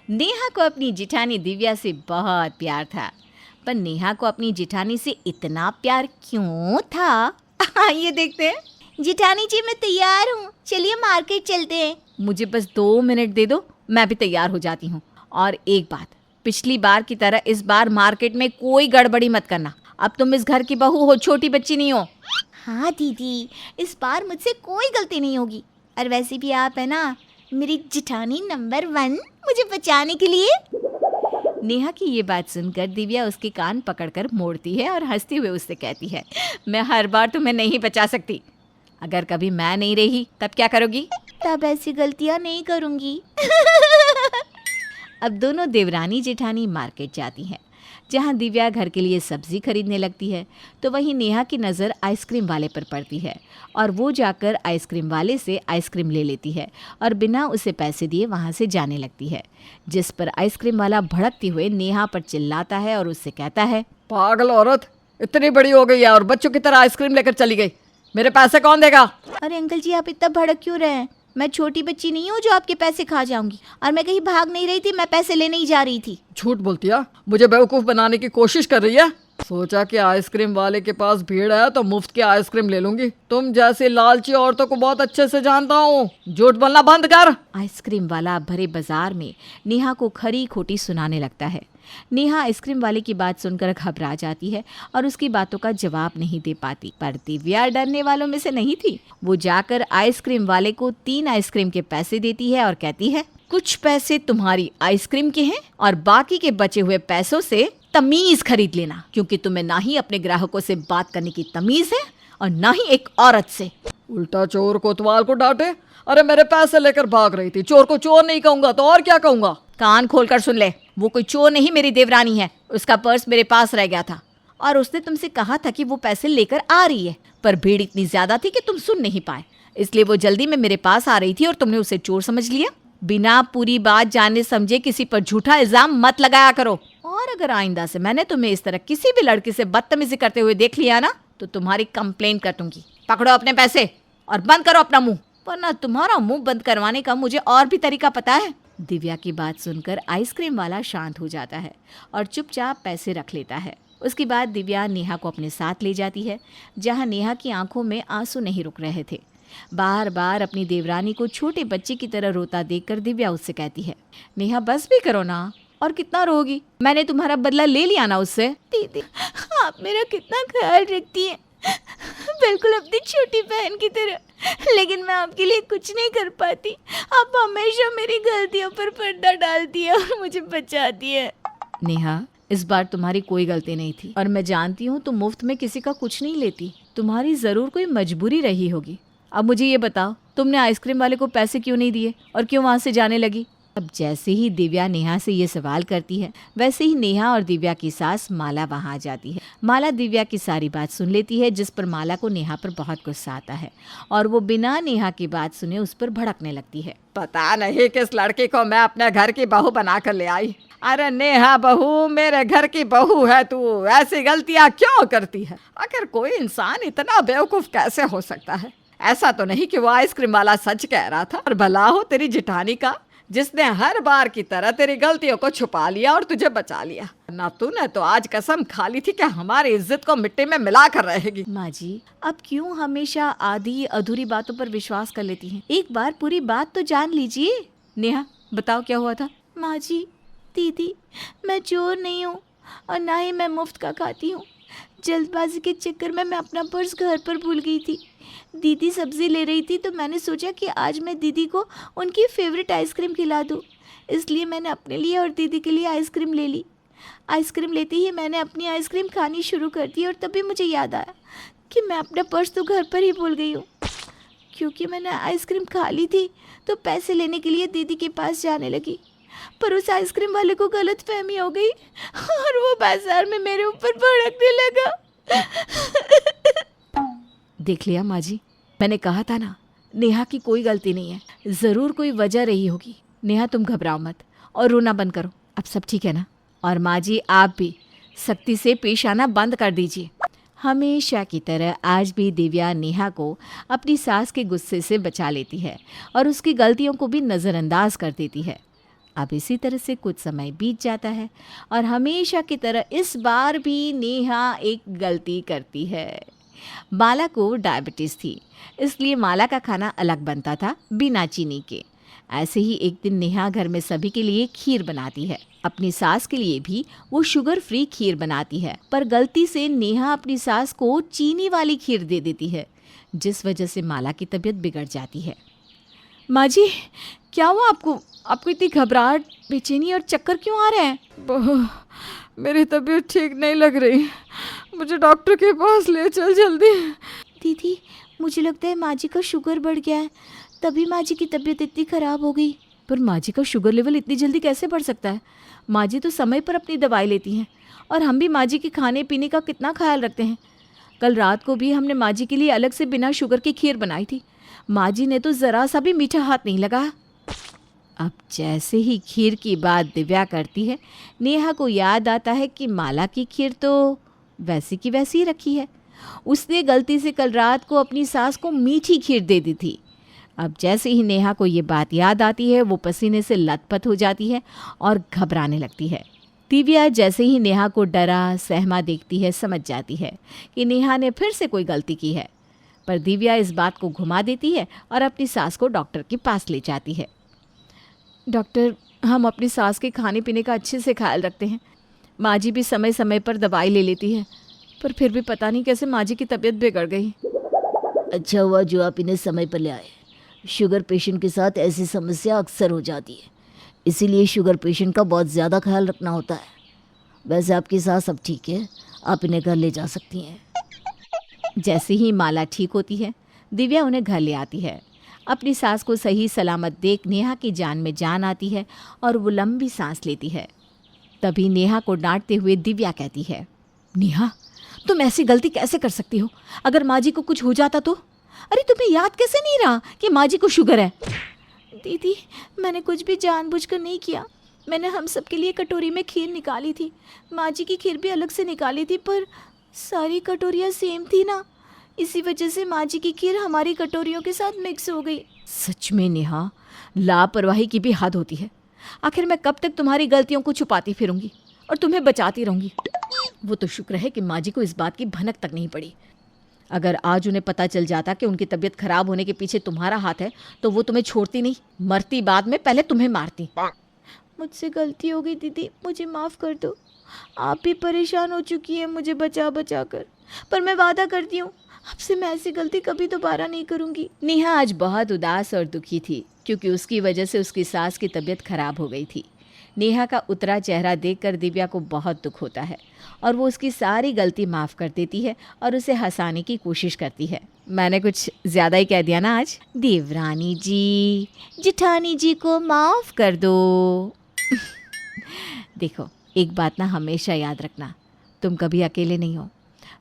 नेहा को अपनी जिठानी दिव्या से बहुत प्यार था, पर नेहा को अपनी जिठानी से इतना प्यार क्यों था? ये देखते हैं। जिठानी जी मैं तैयार हूँ, चलिए मार्केट चलते हैं। मुझे बस 2 मिनट दे दो, मैं भी तैयार हो जाती हूँ। और एक बात, पिछली बार की तरह इस बार मार्केट में कोई गड़बड़ी मत करना। अब तुम इस घर की बहू हो, छोटी बच्ची नहीं हो। हाँ दीदी, इस बार मुझसे कोई गलती नहीं होगी। और वैसे भी आप है ना मेरी जिठानी नंबर 1, मुझे बचाने के लिए। नेहा की ये बात सुनकर दिव्या उसके कान पकड़कर मोड़ती है और हंसते हुए उससे कहती है, मैं हर बार तुम्हें नहीं बचा सकती। अगर कभी मैं नहीं रही तब क्या करोगी? तब ऐसी गलतियां नहीं करूंगी। अब दोनों देवरानी जेठानी मार्केट जाती हैं, जहां दिव्या घर के लिए सब्जी खरीदने लगती है, तो वहीं नेहा की नज़र आइसक्रीम वाले पर पड़ती है और वो जाकर आइसक्रीम वाले से आइसक्रीम ले लेती है और बिना उसे पैसे दिए वहां से जाने लगती है। जिस पर आइसक्रीम वाला भड़कते हुए नेहा पर चिल्लाता है और उससे कहता है, पागल औरत, इतनी बड़ी हो गई है और बच्चों की तरह आइसक्रीम लेकर चली गई। मेरे पैसे कौन देगा? अरे अंकल जी, आप इतना भड़क क्यों रहे हैं? मैं छोटी बच्ची नहीं हूँ जो आपके पैसे खा जाऊंगी, और मैं कहीं भाग नहीं रही थी, मैं पैसे लेने ही जा रही थी। झूठ बोलती है, मुझे बेवकूफ बनाने की कोशिश कर रही है। सोचा कि आइसक्रीम वाले के पास भीड़ है तो मुफ्त की आइसक्रीम ले लूंगी। तुम जैसी लालची औरतों को बहुत अच्छे से जानता हूँ, झूठ बोलना बंद कर। आइसक्रीम वाला भरे बाजार में नेहा को खरी खोटी सुनाने लगता है। नेहा आइसक्रीम वाले की बात सुनकर घबरा जाती है और उसकी बातों का जवाब नहीं दे पाती, पर दिव्या डरने वालों में से नहीं थी। वो जाकर आइसक्रीम वाले को 3 आइसक्रीम के पैसे देती है और कहती है, कुछ पैसे तुम्हारी आइसक्रीम के हैं और बाकी के बचे हुए पैसों से तमीज खरीद लेना, क्योंकि तुम्हें ना ही अपने ग्राहकों से बात करने की तमीज है और ना ही एक औरत से। उल्टा चोर कोतवाल को डांटे। अरे मेरे पैसे लेकर भाग रही थी, चोर को चोर नहीं कहूंगा तो और क्या कहूंगा? कान खोलकर सुन ले, वो कोई चोर नहीं, मेरी देवरानी है। उसका पर्स मेरे पास रह गया था और उसने तुमसे कहा था कि वो पैसे लेकर आ रही है, पर भीड़ इतनी ज्यादा थी कि तुम सुन नहीं पाए, इसलिए वो जल्दी में मेरे पास आ रही थी और तुमने उसे चोर समझ लिया। बिना पूरी बात जाने समझे किसी पर झूठा इल्जाम मत लगाया करो, और अगर आइंदा से मैंने तुम्हें इस तरह किसी भी लड़के से बदतमीजी करते हुए देख लिया ना, तो तुम्हारी कंप्लेंट कर दूंगी। पकड़ो अपने पैसे और बंद करो अपना मुंह, वरना तुम्हारा मुंह बंद करवाने का मुझे और भी तरीका पता है। दिव्या की बात सुनकर आइसक्रीम वाला शांत हो जाता है और चुपचाप पैसे रख लेता है। उसके बाद दिव्या नेहा को अपने साथ ले जाती है, जहां नेहा की आंखों में आंसू नहीं रुक रहे थे। बार बार अपनी देवरानी को छोटे बच्चे की तरह रोता देखकर दिव्या उससे कहती है, नेहा बस भी करो ना, और कितना रोगी? मैंने तुम्हारा बदला ले लिया ना उससे। दीदी, आप मेरा कितना ख्याल रखती हैं, बिल्कुल अपनी छोटी बहन की तरह, लेकिन मैं आपके लिए कुछ नहीं कर पाती। आप हमेशा मेरी गलतियों पर पर्दा डालती है और मुझे बचाती है। नेहा, इस बार तुम्हारी कोई गलती नहीं थी और मैं जानती हूँ तुम मुफ्त में किसी का कुछ नहीं लेती। तुम्हारी जरूर कोई मजबूरी रही होगी। अब मुझे ये बताओ, तुमने आइसक्रीम वाले को पैसे क्यों नहीं दिए और क्यों वहाँ से जाने लगी? अब जैसे ही दिव्या नेहा से ये सवाल करती है, वैसे ही नेहा और दिव्या की सास माला वहाँ आ जाती है। माला दिव्या की सारी बात सुन लेती है, जिस पर माला को नेहा पर बहुत गुस्सा आता है और वो बिना नेहा की बात सुने उस पर भड़कने लगती है। पता नहीं किस लड़की को मैं अपने घर की बहू बना कर ले आई। अरे नेहा बहू, मेरे घर की बहू है तू, ऐसी गलतियां क्यों करती है? अगर कोई इंसान इतना बेवकूफ कैसे हो सकता है? ऐसा तो नहीं कि वो आइसक्रीम वाला सच कह रहा था। और भला हो तेरी जिठानी का, जिसने हर बार की तरह तेरी गलतियों को छुपा लिया और तुझे बचा लिया। ना तूने तो आज कसम खा ली थी कि हमारी इज्जत को मिट्टी में मिला कर रहेगी। माँ जी, अब क्यों हमेशा आधी अधूरी बातों पर विश्वास कर लेती हैं? एक बार पूरी बात तो जान लीजिए। नेहा, बताओ क्या हुआ था? माँ जी, दीदी, मैं चोर नहीं हूँ और ना ही मैं मुफ्त का खाती हूँ। जल्दबाजी के चक्कर में मैं अपना पर्स घर पर भूल गई थी। दीदी सब्जी ले रही थी तो मैंने सोचा कि आज मैं दीदी को उनकी फेवरेट आइसक्रीम खिला दूँ, इसलिए मैंने अपने लिए और दीदी के लिए आइसक्रीम ले ली। आइसक्रीम लेते ही मैंने अपनी आइसक्रीम खानी शुरू कर दी और तभी मुझे याद आया कि मैं अपना पर्स तो घर पर ही भूल गई हूँ। क्योंकि मैंने आइसक्रीम खा ली थी तो पैसे लेने के लिए दीदी के पास जाने लगी, पर उस आइसक्रीम वाले को गलतफहमी हो गई और वो बाजार में मेरे ऊपर भड़कने लगा। देख लिया माँ जी, मैंने कहा था ना, नेहा की कोई गलती नहीं है, ज़रूर कोई वजह रही होगी। नेहा, तुम घबराओ मत और रोना बंद करो। अब सब ठीक है ना? और माँ जी, आप भी सख्ती से पेश आना बंद कर दीजिए। हमेशा की तरह आज भी दिव्या नेहा को अपनी सास के गुस्से से बचा लेती है और उसकी गलतियों को भी नज़रअंदाज कर देती है। अब इसी तरह से कुछ समय बीत जाता है और हमेशा की तरह इस बार भी नेहा एक गलती करती है। माला को डायबिटीज़ थी, इसलिए माला का खाना अलग बनता था बिना चीनी के। ऐसे ही एक दिन नेहा घर में सभी के लिए खीर बनाती है। अपनी सास के लिए भी वो शुगर फ्री खीर बनाती है, पर गलती से नेहा अपनी सास को चीनी वाली खीर दे देती है, जिस वजह से माला की तबीयत बिगड़ जाती है। माँ जी, क्या हुआ आपको? आपको इतनी घबराहट, बेचैनी और चक्कर क्यों आ रहे हैं? बहू, मेरी तबीयत ठीक नहीं लग रही, मुझे डॉक्टर के पास ले चल जल्दी। दीदी, मुझे लगता है माँ जी का शुगर बढ़ गया है, तभी माँ जी की तबीयत इतनी ख़राब हो गई। पर माँ जी का शुगर लेवल इतनी जल्दी कैसे बढ़ सकता है? माँ जी तो समय पर अपनी दवाई लेती हैं और हम भी माँ जी के खाने पीने का कितना ख्याल रखते हैं। कल रात को भी हमने माँ जी के लिए अलग से बिना शुगर की खीर बनाई थी। माँ जी ने तो ज़रा सा भी मीठा हाथ नहीं लगाया। अब जैसे ही खीर की बात दिव्या करती है, नेहा को याद आता है कि माला की खीर तो वैसी की वैसी ही रखी है। उसने गलती से कल रात को अपनी सास को मीठी खीर दे दी थी। अब जैसे ही नेहा को ये बात याद आती है, वो पसीने से लथपथ हो जाती है और घबराने लगती है। दिव्या जैसे ही नेहा को डरा सहमा देखती है, समझ जाती है कि नेहा ने फिर से कोई गलती की है। पर दिव्या इस बात को घुमा देती है और अपनी सास को डॉक्टर के पास ले जाती है। डॉक्टर, हम अपनी सास के खाने पीने का अच्छे से ख्याल रखते हैं। माँ जी भी समय समय पर दवाई ले लेती है, पर फिर भी पता नहीं कैसे माँ जी की तबीयत बिगड़ गई। अच्छा हुआ जो आप इन्हें समय पर ले आए। शुगर पेशेंट के साथ ऐसी समस्या अक्सर हो जाती है, इसीलिए शुगर पेशेंट का बहुत ज़्यादा ख्याल रखना होता है। वैसे आपकी सास अब ठीक है, आप इन्हें घर ले जा सकती हैं। जैसे ही माला ठीक होती है, दिव्या उन्हें घर ले आती है। अपनी सास को सही सलामत देख नेहा की जान में जान आती है और वो लंबी सांस लेती है। तभी नेहा को डांटते हुए दिव्या कहती है, नेहा, तुम ऐसी गलती कैसे कर सकती हो? अगर माँ जी को कुछ हो जाता तो? अरे तुम्हें याद कैसे नहीं रहा कि माँ जी को शुगर है? दीदी, मैंने कुछ भी जानबूझकर नहीं किया। मैंने हम सब के लिए कटोरी में खीर निकाली थी, माँ जी की खीर भी अलग से निकाली थी, पर सारी कटोरियाँ सेम थी ना, इसी वजह से माँ जी की खीर हमारी कटोरियों के साथ मिक्स हो गई। सच में नेहा, लापरवाही की भी हद होती है। आखिर मैं कब तक तुम्हारी गलतियों को छुपाती फिरूंगी और तुम्हें बचाती रहूंगी? वो तो शुक्र है कि माँ जी को इस बात की भनक तक नहीं पड़ी। अगर आज उन्हें पता चल जाता कि उनकी तबीयत खराब होने के पीछे तुम्हारा हाथ है, तो वो तुम्हें छोड़ती नहीं, मरती बाद में, पहले तुम्हें मारती। मुझसे गलती हो गई दीदी, मुझे माफ़ कर दो। आप भी परेशान हो चुकी हैं मुझे बचा बचा कर, पर मैं वादा करती हूँ अब से मैं ऐसी गलती कभी दोबारा नहीं करूँगी। नेहा आज बहुत उदास और दुखी थी, क्योंकि उसकी वजह से उसकी सास की तबीयत खराब हो गई थी। नेहा का उतरा चेहरा देखकर दिव्या को बहुत दुख होता है और वो उसकी सारी गलती माफ़ कर देती है और उसे हंसाने की कोशिश करती है। मैंने कुछ ज़्यादा ही कह दिया ना आज? देवरानी जी, जिठानी जी को माफ़ कर दो। देखो, एक बात ना हमेशा याद रखना, तुम कभी अकेले नहीं हो,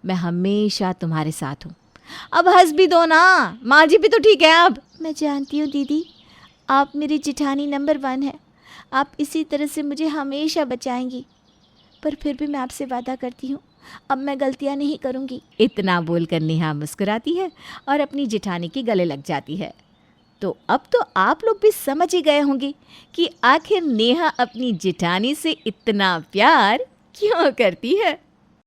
मैं हमेशा तुम्हारे साथ हूँ। अब हंस भी दो ना, माँ जी भी तो ठीक है अब। मैं जानती हूँ दीदी, आप मेरी जिठानी नंबर 1 है, आप इसी तरह से मुझे हमेशा बचाएंगी, पर फिर भी मैं आपसे वादा करती हूँ अब मैं गलतियाँ नहीं करूँगी। इतना बोलकर नेहा मुस्कुराती है और अपनी जिठानी के गले लग जाती है। तो अब तो आप लोग भी समझ ही गए होंगे कि आखिर नेहा अपनी जिठानी से इतना प्यार क्यों करती है।